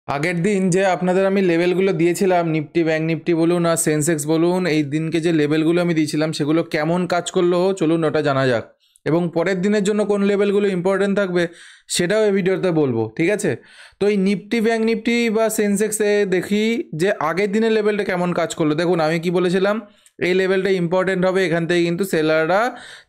আগের দিন যে আপনাদের আমি লেভেলগুলো দিয়েছিলাম, নিফটি ব্যাঙ্ক নিফটি বলুন আর সেন্সেক্স বলুন, এই দিনকে যে লেভেলগুলো আমি দিয়েছিলাম সেগুলো কেমন কাজ করলো চলুন ওটা জানা যাক। এবং পরের দিনের জন্য কোন লেভেলগুলো ইম্পর্টেন্ট থাকবে সেটাও এই ভিডিওতে বলবো, ঠিক আছে? তো এই নিফটি ব্যাঙ্ক নিফটি বা সেন্সেক্সে দেখি যে আগের দিনের লেভেলটা কেমন কাজ করলো। দেখুন আমি কি বলেছিলাম, এই লেভেলটা ইম্পর্টেন্ট হবে, এখান থেকে কিন্তু সেলাররা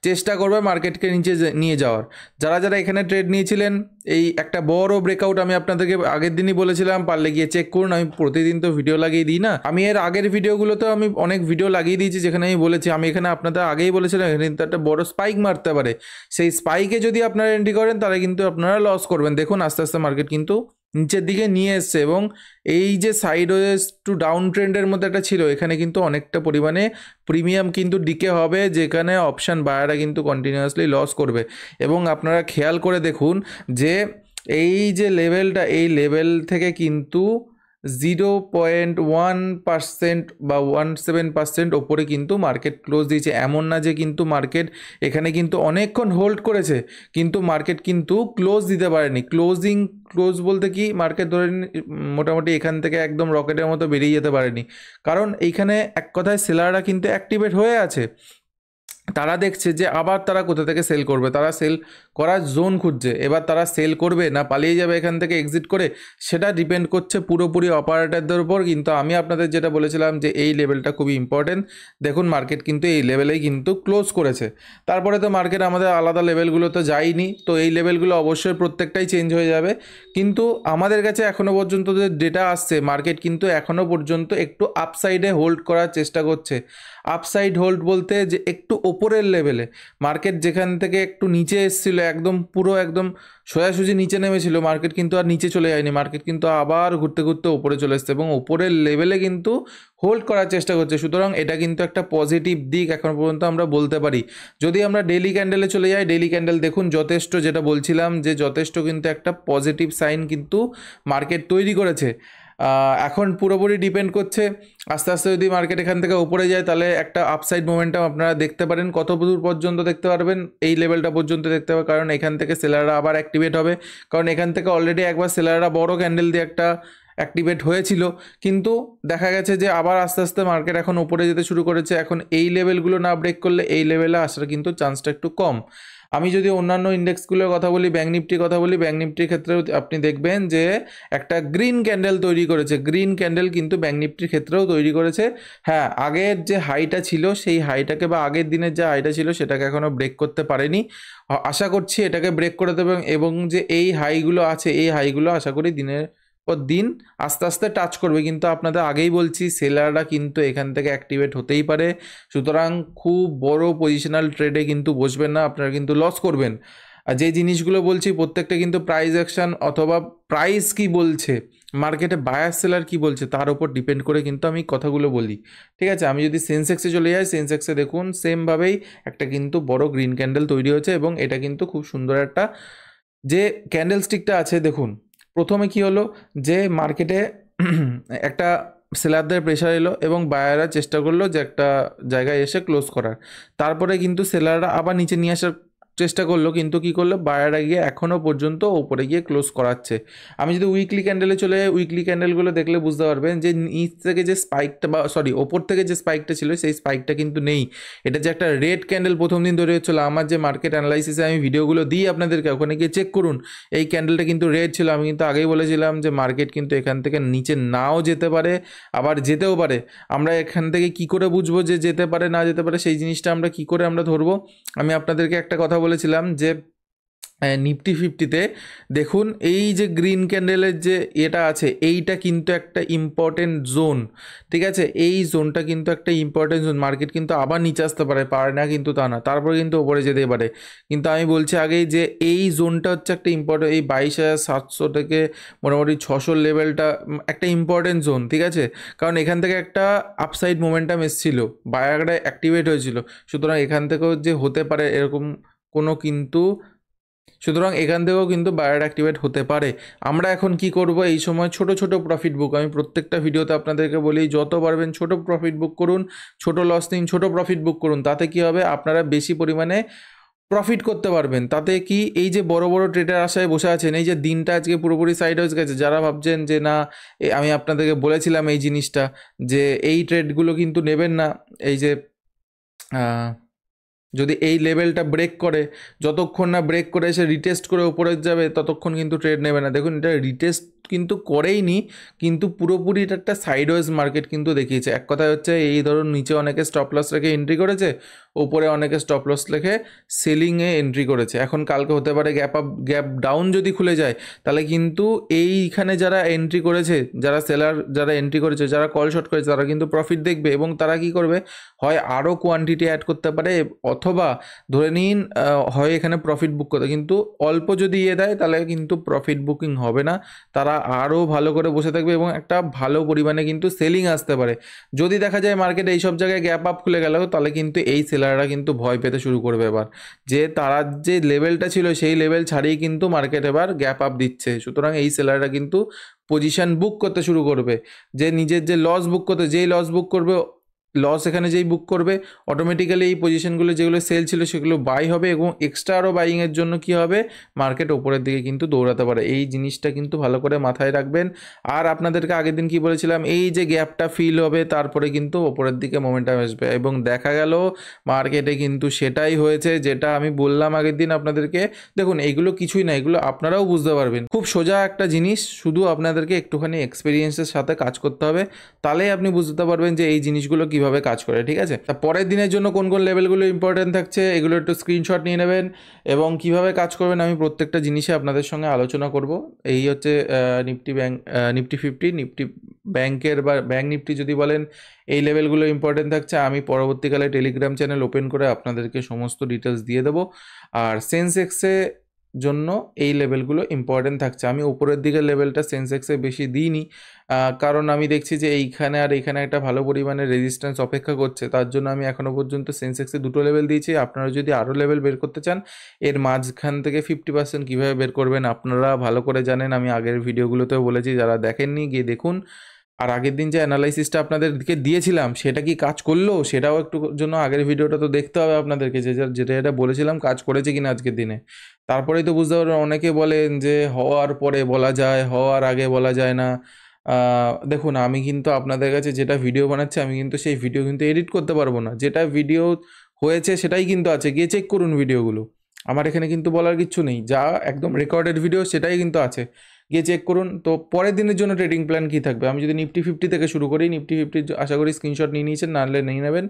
চেষ্টা করবে মার্কেটকে নিচে নিয়ে যাওয়ার। যারা যারা এখানে ট্রেড নিয়েছিলেন, এই একটা বড় ব্রেকআউট আমি আপনাদেরকে আগের দিনই বলেছিলাম, পারলে গিয়ে চেক করুন। আমি প্রতিদিন তো ভিডিও লাগিয়ে দিই না, আমি এর আগের ভিডিওগুলোতেও আমি অনেক ভিডিও লাগিয়ে দিয়েছি যেখানে আমি বলেছি, আমি এখানে আপনাদের আগেই বলেছিলাম এখানে কিন্তু একটা বড় স্পাইক মারতে পারে। সেই স্পাইকে যদি আপনারা এন্ট্রি করেন তাহলে কিন্তু আপনারা লস করবেন। দেখুন আস্তে আস্তে মার্কেট কিন্তু নিচের দিকে নিয়ে এসছে এবং এই যে সাইডওয়েজ টু ডাউন ট্রেন্ডের মধ্যে একটা ছিল, এখানে কিন্তু অনেকটা পরিমাণে প্রিমিয়াম কিন্তু ডিকে হবে, যেখানে অপশান বায়াররা কিন্তু কন্টিনিউয়াসলি লস করবে। এবং আপনারা খেয়াল করে দেখুন যে এই যে লেভেলটা, এই লেভেল থেকে কিন্তু 0.1% বা 17% ওপরে কিন্তু মার্কেট ক্লোজ দিয়েছে। এমন না যে কিন্তু মার্কেট এখানে কিন্তু অনেকক্ষণ হোল্ড করেছে, কিন্তু মার্কেট কিন্তু ক্লোজ দিতে পারেনি। ক্লোজ বলতে কি, মার্কেট ধরে মোটামুটি এখান থেকে একদম রকেটের মতো বেরিয়ে যেতে পারেনি, কারণ এইখানে এক কথায় সেলাররা কিন্তু অ্যাক্টিভেট হয়ে আছে। তারা দেখছে যে আবার তারা কোথা থেকে সেল করবে, তারা সেল করার জোন খুঁজছে। এবার তারা সেল করবে না পালিয়ে যাবে এখান থেকে এক্সিট করে, সেটা ডিপেন্ড করছে পুরোপুরি অপারেটরদের উপর। কিন্তু আমি আপনাদের যেটা বলেছিলাম যে এই লেভেলটা খুবই ইম্পর্টেন্ট। দেখুন মার্কেট কিন্তু এই লেভেলেই কিন্তু ক্লোজ করেছে। তারপরে তো মার্কেট আমাদের আলাদা লেভেলগুলো তো যায়নি, তো এই লেভেলগুলো অবশ্যই প্রত্যেকটাই চেঞ্জ হয়ে যাবে। কিন্তু আমাদের কাছে এখনও পর্যন্ত যে ডেটা আসছে, মার্কেট কিন্তু এখনও পর্যন্ত একটু আপসাইডে হোল্ড করার চেষ্টা করছে। আপসাইড হোল্ড বলতে যে একটু ওপরের লেভেলে, মার্কেট যেখান থেকে একটু নিচে এসেছিল, একদম পুরো একদম সোজাসুজি নিচে নেমেছিল, মার্কেট কিন্তু আর নিচে চলে যায়নি, মার্কেট কিন্তু আবার ঘুরতে ঘুরতে ওপরে চলে এসছে এবং ওপরের লেভেলে কিন্তু হোল্ড করার চেষ্টা করছে। সুতরাং এটা কিন্তু একটা পজিটিভ দিক এখন পর্যন্ত আমরা বলতে পারি। যদি আমরা ডেইলি ক্যান্ডেলে চলে যাই, ডেইলি ক্যান্ডেল দেখুন যথেষ্ট, যেটা বলছিলাম যে যথেষ্ট কিন্তু একটা পজিটিভ সাইন কিন্তু মার্কেট তৈরি করেছে। এখন পুরোপুরি ডিপেন্ড করছে, আস্তে আস্তে যদি মার্কেট এখান থেকে উপরে যায় তাহলে একটা আপসাইড মোমেন্টাম আপনারা দেখতে পারেন। কত দূর পর্যন্ত দেখতে পারবেন, এই লেভেলটা পর্যন্ত দেখতে পাবেন, কারণ এখান থেকে সেলাররা আবার অ্যাক্টিভেট হবে। কারণ এখান থেকে অলরেডি একবার সেলাররা বড় ক্যান্ডেল দিয়ে একটা অ্যাক্টিভেট হয়েছিল, কিন্তু দেখা গেছে যে আবার আস্তে আস্তে মার্কেট এখন উপরে যেতে শুরু করেছে। এখন এই লেভেলগুলো না ব্রেক করলে এই লেভেলে আসার কিন্তু চান্সটা একটু কম। আমি যদি অন্যান্য ইন্ডেক্সগুলোর কথা বলি, ব্যাঙ্ক নিফটির কথা বলি, ব্যাঙ্ক নিফটির ক্ষেত্রেও আপনি দেখবেন যে একটা গ্রিন ক্যান্ডেল তৈরি করেছে। গ্রিন ক্যান্ডেল কিন্তু ব্যাঙ্ক নিফটির ক্ষেত্রেও তৈরি করেছে। হ্যাঁ, আগের যে হাইটা ছিল সেই হাইটাকে, বা আগের দিনের যে হাইটা ছিল সেটাকে এখনও ব্রেক করতে পারেনি। আশা করছি এটাকে ব্রেক করে দেবে এবং যে এই হাইগুলো আছে, এই হাইগুলো আশা করি দিনের পর দিন আস্তে আস্তে টাচ করবে। কিন্তু আপনাদের আগেই বলছি, সেলাররা কিন্তু এখান থেকে অ্যাক্টিভেট হতেই পারে। সুতরাং খুব বড় পজিশনাল ট্রেডে কিন্তু বসবেন না, আপনারা কিন্তু লস করবেন। আর যে জিনিসগুলো বলছি প্রত্যেকটা কিন্তু প্রাইস অ্যাকশন অথবা প্রাইস কি বলছে, মার্কেটে বায়ার সেলার কি বলছে তার উপর ডিপেন্ড করে কিন্তু আমি কথাগুলো বলি, ঠিক আছে? আমি যদি সেন্সেক্সে চলে যাই, সেন্সেক্সে দেখুন সেমভাবেই একটা কিন্তু বড় গ্রিন ক্যান্ডেল তৈরি হয়েছে এবং এটা কিন্তু খুব সুন্দর একটা যে ক্যান্ডেল স্টিকটা আছে। দেখুন প্রথমে কি হলো, যে মার্কেটে একটা সেলারদের প্রেশার এলো এবং বায়াররা চেষ্টা করলো যে একটা জায়গায় এসে ক্লোজ করার। তারপরে কিন্তু সেলাররা আবার নিচে নিয়ে আসার চেষ্টা করলো, কিন্তু কি করলো, বায়াররা গিয়ে এখনও পর্যন্ত ওপরে গিয়ে ক্লোজ করাচ্ছে। আমি যদি উইকলি ক্যান্ডেলে চলে যাই, উইকলি ক্যান্ডেলগুলো দেখলে বুঝতে পারবেন যে নিচ থেকে যে স্পাইকটা, বা সরি ওপর থেকে যে স্পাইকটা ছিল সেই স্পাইকটা কিন্তু নেই। এটা যে একটা রেড ক্যান্ডেল প্রথম দিন ধরে হচ্ছিলো, আমার যে মার্কেট অ্যানালাইসিসে আমি ভিডিওগুলো দিই আপনাদেরকে, ওখানে গিয়ে চেক করুন, এই ক্যান্ডেলটা কিন্তু রেড ছিল। আমি কিন্তু আগেই বলেছিলাম যে মার্কেট কিন্তু এখান থেকে নিচে নাও যেতে পারে, আবার যেতেও পারে। আমরা এখান থেকে কি করে বুঝবো যে যেতে পারে না যেতে পারে, সেই জিনিসটা আমরা কি করে আমরা ধরবো? আমি আপনাদেরকে একটা কথা বলেছিলাম যে নিফটি ফিফটিতে দেখুন এই যে গ্রিন ক্যান্ডেলের যে এটা আছে, এইটা কিন্তু একটা ইম্পর্টেন্ট জোন, ঠিক আছে? এই জোনটা কিন্তু একটা ইম্পর্টেন্ট জোন। মার্কেট কিন্তু আবার নিচে আসতে পারে না কিন্তু তা না, তারপরে কিন্তু ওপরে যেতে পারে। কিন্তু আমি বলছি আগেই যে এই জোনটা হচ্ছে একটা ইম্পর্টেন্ট, এই 22,700 থেকে মোটামুটি 600 লেভেলটা একটা ইম্পর্টেন্ট জোন, ঠিক আছে? কারণ এখান থেকে একটা আপসাইড মোমেন্টাম এসেছিলো, বায়াররা অ্যাক্টিভেট হয়েছিল। সুতরাং এখান থেকেও যে হতে পারে এরকম কোনো কিন্তু, সুতরাং এখান থেকেও কিন্তু বায়ার অ্যাক্টিভেট হতে পারে। আমরা এখন কি করব, এই সময় ছোট ছোট প্রফিট বুক, আমি প্রত্যেকটা ভিডিওতে আপনাদেরকে বলি যত পারবেন ছোট প্রফিট বুক করুন, ছোট লস নিন, ছোট প্রফিট বুক করুন। তাতে কি হবে, আপনারা বেশি পরিমাণে প্রফিট করতে পারবেন। তাতে কি এই যে বড় বড় ট্রেডার আশায় বসে আছেন, এই যে দিনটা আজকে পুরোপুরি সাইড হয়ে গেছে, যারা ভাবছেন যে না আমি আপনাদেরকে বলেছিলাম এই জিনিসটা যে এই ট্রেডগুলো কিন্তু নেবেন না, এই যে যদি এই লেভেলটা ব্রেক করে, যতক্ষণ না ব্রেক করে এসে রিটেস্ট করে উপরে যাবে ততক্ষণ কিন্তু ট্রেড নেবে না। দেখুন এটা রিটেস্ট কিন্তু করেইনি, কিন্তু পুরোপুরি এটা একটা সাইডওয়েজ মার্কেট কিন্তু দেখিয়েছে। এক কথায় হচ্ছে এই ধরুন নিচে অনেকে স্টপ লস রেখে এন্ট্রি করেছে, ওপরে অনেকে স্টপ লস রেখে সেলিংয়ে এন্ট্রি করেছে। এখন কালকে হতে পারে গ্যাপ ডাউন যদি খুলে যায়, তাহলে কিন্তু এইখানে যারা এন্ট্রি করেছে, যারা সেলার যারা এন্ট্রি করেছে, যারা কল শর্ট করেছে, তারা কিন্তু প্রফিট দেখবে এবং তারা কি করবে, হয় আরও কোয়ান্টিটি অ্যাড করতে পারে, অথবা ধরে নিন হয় এখানে প্রফিট বুক করতে, কিন্তু অল্প যদি দেয় তাহলে কিন্তু প্রফিট বুকিং হবে না, তারা আরও ভালো করে বসে থাকবে এবং একটা ভালো পরিমাণে কিন্তু সেলিং আসতে পারে। যদি দেখা যায় মার্কেটে এইসব জায়গায় গ্যাপ আপ খুলে গেল, তাহলে কিন্তু এই সেলাররা কিন্তু ভয় পেতে শুরু করবে এবার, যে তারা যে লেভেলটা ছিল সেই লেভেল ছাড়িয়ে কিন্তু মার্কেট এবার গ্যাপ আপ দিচ্ছে। সুতরাং এই সেলাররা কিন্তু পজিশন বুক করতে শুরু করবে, যে নিজের যে লস বুক করতে, যেই লস বুক করবে, লস এখানে যেই বুক করবে, অটোমেটিক্যালি এই পজিশনগুলো যেগুলো সেল ছিল সেগুলো বাই হবে এবং এক্সট্রা আরও বাইংয়ের জন্য কি হবে, মার্কেট ওপরের দিকে কিন্তু দৌড়াতে পারে। এই জিনিসটা কিন্তু ভালো করে মাথায় রাখবেন। আর আপনাদেরকে আগের দিন কি বলেছিলাম, এই যে গ্যাপটা ফিল হবে তারপরে কিন্তু ওপরের দিকে মোমেন্টাম আসবে, এবং দেখা গেল মার্কেটে কিন্তু সেটাই হয়েছে যেটা আমি বললাম আগের দিন আপনাদেরকে। দেখুন এইগুলো কিছুই না, এগুলো আপনারাও বুঝতে পারবেন, খুব সোজা একটা জিনিস, শুধু আপনাদেরকে একটুখানি এক্সপিরিয়েন্সের সাথে কাজ করতে হবে, তাহলেই আপনি বুঝতে পারবেন যে এই জিনিসগুলো কিভাবে কাজ করে। ঠিক আছে, তা পরের দিনের জন্য কোন কোন লেভেলগুলো ইম্পর্টেন্ট থাকছে এগুলো একটু স্ক্রিনশট নিয়ে নেবেন এবং কিভাবে কাজ করবেন আমি প্রত্যেকটা জিনিসে আপনাদের সঙ্গে আলোচনা করব। এই হচ্ছে নিফটি ব্যাংক, নিফটি 50, নিফটি ব্যাংকের বা ব্যাংক নিফটি যদি বলেন, এই লেভেলগুলো ইম্পর্টেন্ট থাকছে। আমি পরবর্তীকালে টেলিগ্রাম চ্যানেল ওপেন করে আপনাদেরকে সমস্ত ডিটেলস দিয়ে দেবো। আর সেন্সেক্সে জন্য এই লেভেলগুলো ইম্পর্টেন্ট থাকছে। আমি উপরের দিকের লেভেলটা সেন্সেক্সে বেশি দিইনি, কারণ আমি দেখছি যে এইখানে আর এইখানে একটা ভালো পরিমাণে রেজিস্ট্যান্স অপেক্ষা করছে, তার জন্য আমি এখনও পর্যন্ত সেন্সেক্সে দুটো লেভেল দিয়েছি। আপনারা যদি আরও লেভেল বের করতে চান, এর মাঝখান থেকে 50% কীভাবে বের করবেন আপনারা ভালো করে জানেন, আমি আগের ভিডিওগুলোতেও বলেছি, যারা দেখেননি গিয়ে দেখুন। আর আগের দিন যে অ্যানালাইসিসটা আপনাদেরকে দিয়েছিলাম সেটা কি কাজ করলো, সেটাও একটু জন্য আগের ভিডিওটা তো দেখতে হবে আপনাদেরকে, যেটা বলেছিলাম কাজ করেছে কিনা আজকের দিনে, তারপরেই তো বুঝতে পারবেন। অনেকে বলেন যে হওয়ার পরে বলা যায়, হওয়ার আগে বলা যায় না। দেখুন আমি কিন্তু আপনাদের কাছে যেটা ভিডিও বানাচ্ছি, আমি কিন্তু সেই ভিডিও কিন্তু এডিট করতে পারবো না, যেটা ভিডিও হয়েছে সেটাই কিন্তু আছে, গিয়ে চেক করুন ভিডিওগুলো। আমার এখানে কিন্তু বলার কিচ্ছু নেই, যা একদম রেকর্ডেড ভিডিও সেটাই কিন্তু আছে, গিয়ে চেক করুন। তো পরের দিনের জন্য ট্রেডিং প্ল্যান কী থাকবে, আমি যদি নিফটি 50 থেকে শুরু করি, নিফটি 50 আশা করি স্ক্রিনশট নিয়ে নিয়েছেন, না হলে নিয়ে নেবেন।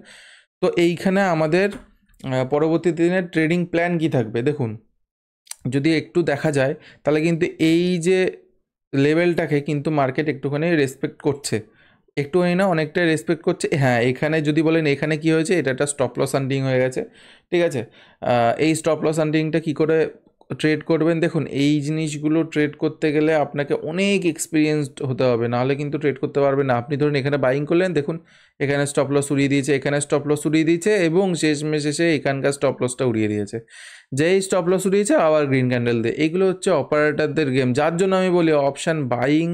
তো এইখানে আমাদের পরবর্তী দিনের ট্রেডিং প্ল্যান কী থাকবে দেখুন, যদি একটু দেখা যায় তাহলে কিন্তু এই যে লেভেলটাকে কিন্তু মার্কেট একটুখানি রেসপেক্ট করছে, একটুখানি না অনেকটাই রেসপেক্ট করছে। হ্যাঁ, এখানে যদি বলেন এখানে কি হয়েছে, এটা একটা স্টপ লস হান্টিং হয়ে গেছে। ঠিক আছে, এই স্টপ লস হান্টিংটা কী করে ট্রেড করবেন, দেখুন এই জিনিসগুলো ট্রেড করতে গেলে আপনাকে অনেক এক্সপিরিয়েন্সড হতে হবে, নাহলে কিন্তু ট্রেড করতে পারবেন না। আপনি ধরুন এখানে বাইং করলেন, দেখুন এখানে স্টপ লস উড়িয়ে দিয়েছে, এখানে স্টপ লস উড়িয়ে দিয়েছে এবং শেষমেশ এসে এখানকার স্টপ লসটা উড়িয়ে দিয়েছে। যেই স্টপ লস উড়িয়েছে আবার গ্রিন ক্যান্ডেল দিয়ে, এগুলো হচ্ছে অপারেটরদের গেম। যার জন্য আমি বলি অপশান বাইং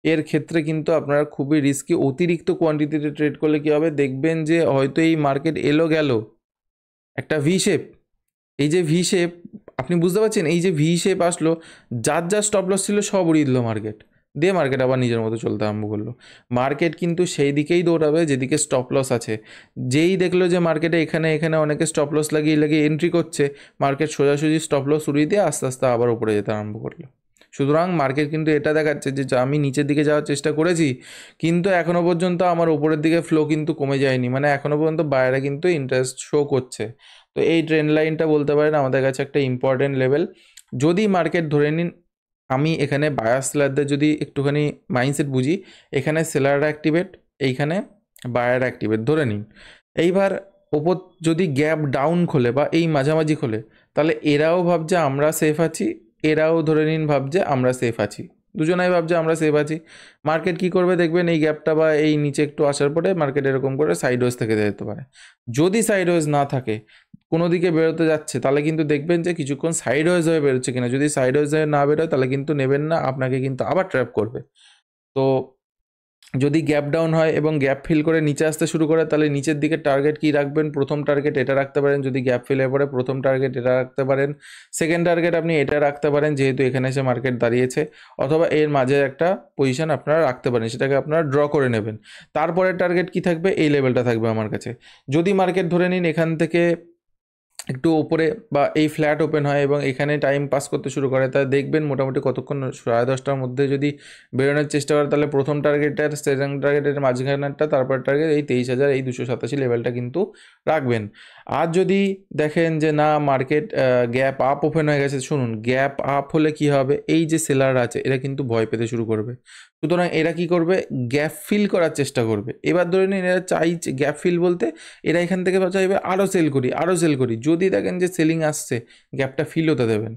এর ক্ষেত্রে কিন্তু আপনারা খুবই রিস্কি। অতিরিক্ত কোয়ান্টিটিতে ট্রেড করলে কী হবে, দেখবেন যে হয়তো এই মার্কেট এলো গেল একটা ভি শেপ, এই যে ভি শেপ আপনি বুঝতে পারছেন, এই যে ভি শেপ আসলো, যার যা স্টপ লস ছিল সব উড়িয়ে দিল মার্কেট, দিয়ে মার্কেট আবার নিজের মতো চলতে আরম্ভ করলো। মার্কেট কিন্তু সেই দিকেই দৌড়াবে যেদিকে স্টপ লস আছে। যেই দেখলো যে মার্কেটে এখানে এখানে অনেকে স্টপ লস লাগিয়ে লাগিয়ে এন্ট্রি করছে, মার্কেট সোজাসুজি স্টপ লস উড়িয়ে দিয়ে আস্তে আস্তে আবার উপরে যেতে আরম্ভ করলো। সুতরাং মার্কেট কিন্তু এটা দেখাচ্ছে যে আমি নিচের দিকে যাওয়ার চেষ্টা করেছি, কিন্তু এখনও পর্যন্ত আমার উপরের দিকে ফ্লো কিন্তু কমে যায়নি, মানে এখনও পর্যন্ত বাইরে কিন্তু ইন্টারেস্ট শো করছে। তো এই ট্রেন্ড লাইনটা বলতে পারেন আমাদের কাছে একটা ইম্পর্টেন্ট লেভেল। যদি মার্কেট ধরে নিন, আমি এখানে বায়ার সেলারদের যদি একটুখানি মাইন্ডসেট বুঝি, এখানে সেলাররা অ্যাক্টিভেট, এইখানে বায়ার অ্যাক্টিভেট ধরে নিন। এইবার ওপর যদি গ্যাপ ডাউন খোলে বা এই মাঝামাঝি খোলে, তাহলে এরাও ভাবছে আমরা সেফ আছি, এরাও ধরে নিন ভাবছে আমরা সেফ আছি, দুজনাই ভাবছে আমরা সেফ আছি। মার্কেট কী করবে দেখবেন, এই গ্যাপটা বা এই নিচে একটু আসার পরে মার্কেট এরকম করে সাইডওয়েজ থেকে যেতে পারে। যদি সাইডওয়েজ না থাকে, কোনো দিকে বেরোতে যাচ্ছে, তাহলে কিন্তু দেখবেন যে কিছুক্ষণ সাইডওয়েজ হয়ে বেরোচ্ছে কিনা। যদি সাইডওয়েজ হয়ে না বেরোয় তাহলে কিন্তু নেবেন না, আপনাকে কিন্তু আবার ট্র্যাপ করবে। তো যদি গ্যাপ ডাউন হয় এবং গ্যাপ ফিল করে নিচে আসতে শুরু করে, তাহলে নিচের দিকে টার্গেট কি রাখবেন? প্রথম টার্গেট এটা রাখতে পারেন, যদি গ্যাপ ফিল হয়ে পড়ে প্রথম টার্গেট এটা রাখতে পারেন। সেকেন্ড টার্গেট আপনি এটা রাখতে পারেন, যেহেতু এখানে এসে মার্কেট দাঁড়িয়েছে, অথবা এর মাঝে একটা পজিশন আপনারা রাখতে পারেন, সেটাকে আপনারা ড্র করে নেবেন। তারপরের টার্গেট কি থাকবে? এই লেভেলটা থাকবে আমার কাছে। যদি মার্কেট ধরে নিন এখান থেকে একটু ওপরে বা এই ফ্ল্যাট ওপেন হয় এবং এখানে টাইম পাস করতে শুরু করে, তা দেখবেন মোটামুটি কতক্ষণ 10:30টার মধ্যে যদি বেরোনোর চেষ্টা করে, তাহলে প্রথম টার্গেটের সেকেন্ড টার্গেটের মাঝখানেরটা, তারপর টার্গেট এই 23,287 লেভেলটা কিন্তু রাখবেন। আর যদি দেখেন যে না মার্কেট গ্যাপ আপ ওপেন হয়ে গেছে, শুনুন গ্যাপ আপ হলে কি হবে, এই যে সেলার আছে এরা কিন্তু ভয় পেতে শুরু করবে। সুতরাং এরা কি করবে? গ্যাপ ফিল করার চেষ্টা করবে। এবার ধরে নিন এরা চাইছে গ্যাপ ফিল বলতে এরা এখান থেকে চাইবে আরও সেল করি, আরও সেল করি। যদি দেখেন যে সেলিং আসছে, গ্যাপটা ফিল হতে দেবেন।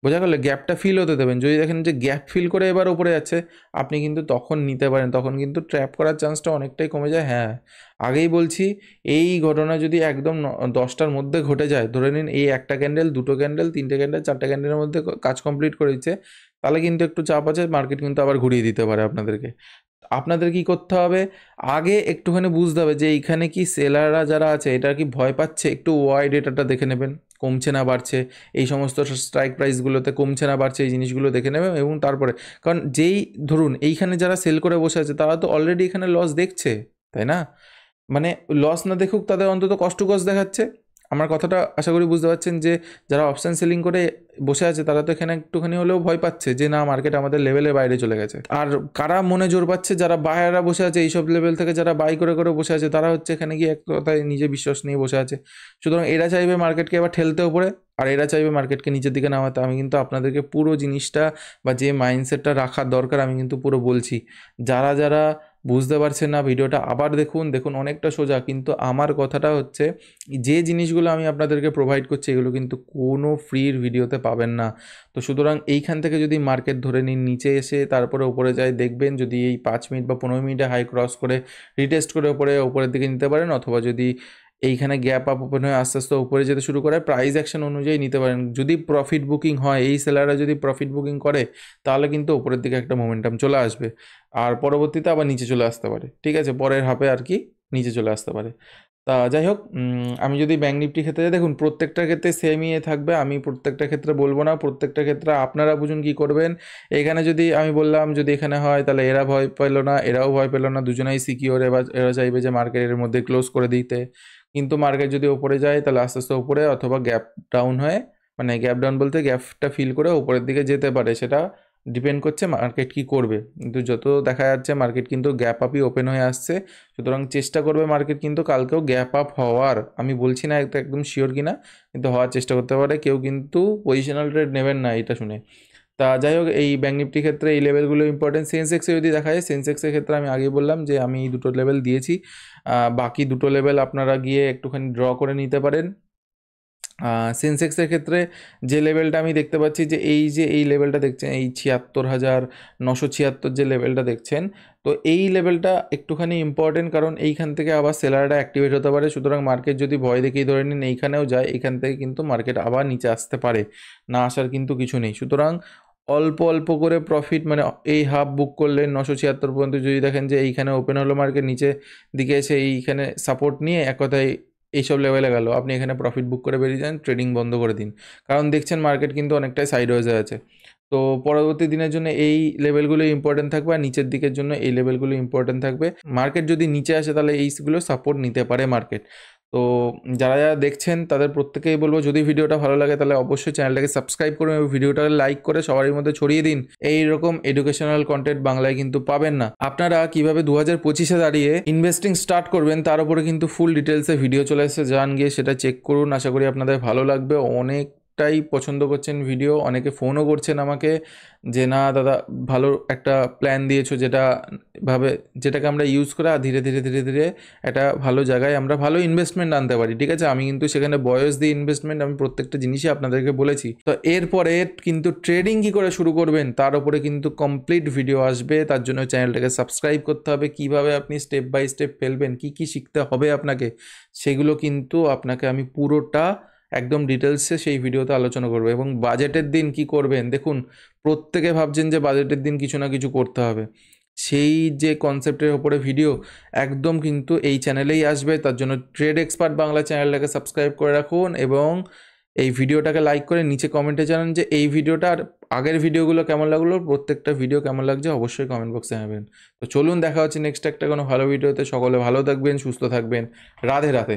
বোঝা গেল? গ্যাপটা ফিল হতে দেবেন। যদি দেখেন যে গ্যাপ ফিল করে এবার উপরে যাচ্ছে, আপনি কিন্তু তখন নিতে পারেন, তখন কিন্তু ট্র্যাপ করার চান্সটা অনেকটাই কমে যায়। হ্যাঁ, আগেই বলছি, এই ঘটনা যদি একদম 10টার মধ্যে ঘটে যায়, ধরে নিন এই একটা ক্যান্ডেল, দুটো ক্যান্ডেল, তিনটে ক্যান্ডেল, চারটে ক্যান্ডেলের মধ্যে কাজ কমপ্লিট করে দিচ্ছে, তাহলে কিন্তু একটু চাপ আছে, মার্কেট কিন্তু আবার ঘুরিয়ে দিতে পারে আপনাদেরকে। আপনাদের কি করতে হবে? আগে একটুখানি বুঝতে হবে যে এইখানে কি সেলাররা যারা আছে এটা কি ভয় পাচ্ছে, একটু ওয়াই ডেটাটা দেখে নেবেন, কমছে না বাড়ছে, এই সমস্ত স্ট্রাইক প্রাইসগুলোতে কমছে না বাড়ছে, এই জিনিসগুলো দেখে নেবেন। এবং তারপরে, কারণ যেই ধরুন এইখানে যারা সেল করে বসে আছে তারা তো অলরেডি এখানে লস দেখছে, তাই না? মানে লস না দেখুক, তাদের অন্তত কষ্ট দেখাচ্ছে। আমার কথাটা আশা করি বুঝতে পারছেন যে যারা অপশান সেলিং করে বসে আছে তারা তো এখানে একটুখানি হলেও ভয় পাচ্ছে যে না মার্কেট আমাদের লেভেলের বাইরে চলে গেছে। আর কারা মনে জোর পাচ্ছে? যারা বায়াররা বসে আছে এইসব লেভেল থেকে, যারা বাই করে করে বসে আছে, তারা হচ্ছে এখানে গিয়ে এক কথায় নিজে বিশ্বাস নিয়ে বসে আছে। সুতরাং এরা চাইবে মার্কেটকে এবার ঠেলতে ওপরে, আর এরা চাইবে মার্কেটকে নিচের দিকে নামাতে। আমি কিন্তু আপনাদেরকে পুরো জিনিসটা বা যে মাইন্ডসেটটা রাখার দরকার আমি কিন্তু পুরো বলছি। যারা যারা বুঝতে পারছেন না ভিডিওটা আবার দেখুন, দেখুন অনেকটা সোজা, কিন্তু আমার কথাটা হচ্ছে যে জিনিসগুলো আমি আপনাদেরকে প্রোভাইড করছি এগুলো কিন্তু কোনো ফ্রির ভিডিওতে পাবেন না। তো সুতরাং এইখান থেকে যদি মার্কেট ধরে নিন নিচে এসে তারপরে উপরে যায়, দেখবেন যদি এই 5 মিনিট বা 15 মিনিটে হাই ক্রস করে রিটেস্ট করে উপরের দিকে নিতে পারেন, অথবা যদি এইখানে গ্যাপ আপ ওপেন হয়ে আস্তে আস্তে উপরে যেতে শুরু করে প্রাইস অ্যাকশন অনুযায়ী নিতে পারেন। যদি প্রফিট বুকিং হয়, এই সেলাররা যদি প্রফিট বুকিং করে, তাহলে কিন্তু উপরের দিকে একটা মোমেন্টাম চলে আসবে, আর পরবর্তীতে আবার নিচে চলে আসতে পারে। ঠিক আছে, পরের হাফে আর কি নিচে চলে আসতে পারে। তা যাই হোক, আমি যদি ব্যাঙ্ক নিফটির ক্ষেত্রে দেখুন প্রত্যেকটার ক্ষেত্রে সেমই থাকবে। আমি প্রত্যেকটা ক্ষেত্রে বলবো না, প্রত্যেকটা ক্ষেত্রে আপনারা বুঝুন কি করবেন। এখানে যদি আমি বললাম যদি এখানে হয়, তাহলে এরা ভয় পেল না, এরাও ভয় পেল না, দুজনেই সিকিওর। এবার এরা চাইবে যে মার্কেটের মধ্যে ক্লোজ করে দিতে। কিন্তু মার্কেট যদি ওপরে যায় তাহলে আস্তে আস্তে ওপরে, অথবা গ্যাপ ডাউন হয়ে, মানে গ্যাপ ডাউন বলতে গ্যাপটা ফিল করে উপরের দিকে যেতে পারে, সেটা ডিপেন্ড করছে মার্কেট কি করবে। কিন্তু যত দেখা যাচ্ছে মার্কেট কিন্তু গ্যাপ আপই ওপেন হয়ে আসছে। সুতরাং চেষ্টা করবে মার্কেট কিন্তু কালকেও গ্যাপ আপ হওয়ার। আমি বলছি না এটা একদম শিওর কিনা, কিন্তু হওয়ার চেষ্টা করতে পারে। কেউ কিন্তু পজিশনাল ট্রেড নেবেন না এটা শুনে। তা যাই হোক, এই ব্যাঙ্ক নিফটির ক্ষেত্রে এই লেভেলগুলো ইম্পর্টেন্ট। সেন্সেক্সে যদি দেখা যায়, সেন্সেক্সের ক্ষেত্রে আমি আগেই বললাম যে আমি এই দুটো লেভেল দিয়েছি। বাকি দুটো লেভেল আপনারা গিয়ে একটুখানি ড্র করে নিতে পারেন। সেন্সেক্সের ক্ষেত্রে যে লেভেলটা আমি দেখতে পাচ্ছি, যে এই লেভেলটা দেখছেন, এই 76,976 যে লেভেলটা দেখছেন, তো এই লেভেলটা একটুখানি ইম্পর্টেন্ট, কারণ এইখান থেকে আবার সেলারটা অ্যাক্টিভেট হতে পারে। সুতরাং মার্কেট যদি ভয় দেখেই ধরে নিন এইখানেও যায়, এখান থেকে কিন্তু মার্কেট আবার নিচে আসতে পারে, না আসার কিন্তু কিছু নেই। সুতরাং অল্প অল্প করে প্রফিট, মানে এই হাফ বুক করলেন 976 পর্যন্ত, যদি দেখেন যে এইখানে ওপেন হলো মার্কেট নিচে দিকে এসে এইখানে সাপোর্ট নিয়ে এক কথায় এইসব লেভেলে গেল, আপনি এখানে প্রফিট বুক করে বেরিয়ে যান, ট্রেডিং বন্ধ করে দিন। কারণ দেখছেন মার্কেট কিন্তু অনেকটাই সাইডওয়েজে আছে। তো পরবর্তী দিনের জন্য এই লেভেলগুলো ইম্পর্টেন্ট থাকবে, আর নিচের দিকের জন্য এই লেভেলগুলো ইম্পর্টেন্ট থাকবে। মার্কেট যদি নিচে আসে তাহলে এইগুলো সাপোর্ট নিতে পারে মার্কেট। তো যারা যারা দেখছেন তাদের প্রত্যেকেই বলবো, যদি ভিডিওটা ভালো লাগে তাহলে অবশ্যই চ্যানেলটাকে সাবস্ক্রাইব করুন এবং ভিডিওটাকে লাইক করে সবার মধ্যে ছড়িয়ে দিন। এই রকম এডুকেশনাল কন্টেন্ট বাংলায় কিন্তু পাবেন না। আপনারা কিভাবে 2025-এ দাঁড়িয়ে ইনভেস্টিং স্টার্ট করবেন তার উপরে কিন্তু ফুল ডিটেলসে ভিডিও চলে এসেছে, যান গিয়ে সেটা চেক করুন। আশা করি আপনাদের ভালো লাগবে। অনেকটাই পছন্দ করছেন ভিডিও, অনেকে ফোনও করছেন আমাকে যে না দাদা ভালো একটা প্ল্যান দিয়েছো, যেটাকে আমরা ইউজ করে ধীরে ধীরে ধীরে ধীরে একটা ভালো জায়গায় আমরা ভালো ইনভেস্টমেন্ট আনতে পারি। ঠিক আছে, আমি কিন্তু সেখানে বয়স দিয়ে ইনভেস্টমেন্ট আমি প্রত্যেকটা জিনিসই আপনাদেরকে বলেছি। তো এরপরে কিন্তু ট্রেডিং কী করে শুরু করবেন তার উপরে কিন্তু কমপ্লিট ভিডিও আসবে। তার জন্য চ্যানেলটাকে সাবস্ক্রাইব করতে হবে। কিভাবে আপনি স্টেপ বাই স্টেপ ফেলবেন, কি কি শিখতে হবে আপনাকে, সেগুলো কিন্তু আপনাকে আমি পুরোটা একদম ডিটেলসে সেই ভিডিওতে আলোচনা করবো। এবং বাজেটের দিন কি করবেন, দেখুন প্রত্যেকে ভাবছেন যে বাজেটের দিন কিছু না কিছু করতে হবে। সেই যে কনসেপ্টের ওপরে ভিডিও একদম কিন্তু এই চ্যানেলেই আসবে। তার জন্য ট্রেড এক্সপার্ট বাংলা চ্যানেলটাকে সাবস্ক্রাইব করে রাখুন এবং এই ভিডিওটাকে লাইক করে নিচে কমেন্টে জানান যে এই ভিডিওটা আর আগের ভিডিওগুলো কেমন লাগলো, প্রত্যেকটা ভিডিও কেমন লাগছে অবশ্যই কমেন্ট বক্সে জানাবেন। তো চলুন দেখা হচ্ছে নেক্সট একটা কোনো ভালো ভিডিওতে। সকলে ভালো থাকবেন, সুস্থ থাকবেন। রাধে রাধে।